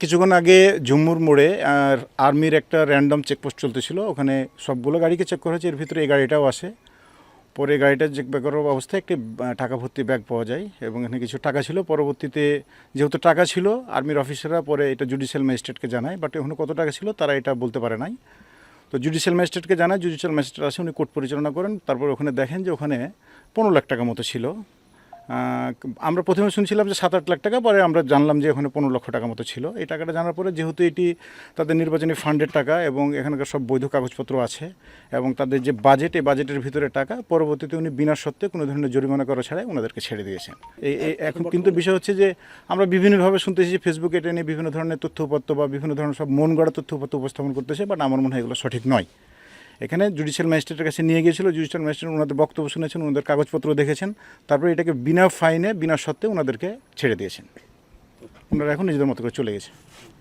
কিছুক্ষণ আগে জম্মুর মোড়ে আর্মির একটা র্যান্ডম চেকপোস্ট চলতেছিল, ওখানে সবগুলো গাড়িকে চেক করা হয়েছে, এর ভিতরে এই গাড়িটাও আসে। পরে গাড়িটা চেক করার অবস্থায় একটি টাকা ভর্তি ব্যাগ পাওয়া যায় এবং এখানে কিছু টাকা ছিল। পরবর্তীতে যেহেতু টাকা ছিল, আর্মির অফিসাররা পরে এটা জুডিশিয়াল ম্যাজিস্ট্রেটকে জানায়, বাট ওখানে কত টাকা ছিল তারা এটা বলতে পারে নাই। তো জুডিশিয়াল ম্যাজিস্ট্রেটকে জানায়, জুডিশিয়াল ম্যাজিস্ট্রেট আসে, উনি কোর্ট পরিচালনা করেন। তারপর ওখানে দেখেন যে ওখানে 15 লাখ টাকা মতো ছিল। আমরা প্রথমে শুনছিলাম যে 7-8 লাখ টাকা, পরে আমরা জানলাম যে ওখানে 15 লক্ষ টাকা মতো ছিল। এই টাকাটা জানার পরে যেহেতু এটি তাদের নির্বাচনী ফান্ডের টাকা এবং এখানকার সব বৈধ কাগজপত্র আছে এবং তাদের যে বাজেট, এই বাজেটের ভিতরে টাকা, পরবর্তীতে উনি বিনা সত্ত্বে কোনো ধরনের জরিমানা করা ছাড়াই ওনাদেরকে ছেড়ে দিয়েছেন। এখন কিন্তু বিষয় হচ্ছে যে আমরা বিভিন্নভাবে শুনতেছি যে ফেসবুকে এটা নিয়ে বিভিন্ন ধরনের তথ্যপত্র বা বিভিন্ন ধরনের সব মন গড়া তথ্যপত্র উপস্থাপন করতেছে, বাট আমার মনে হয় এগুলো সঠিক নয়। এখানে জুডিশিয়াল ম্যাজিস্ট্রেটের কাছে নিয়ে গিয়েছিল, জুডিশিয়াল ম্যাজিস্ট্রেট ওনাদের বক্তব্য শুনেছেন, ওনাদের কাগজপত্র দেখেছেন, তারপরে এটাকে বিনা ফাইনে বিনা সত্ত্বে ওনাদেরকে ছেড়ে দিয়েছেন। ওনারা এখন নিজেদের মতো করে চলে গেছে।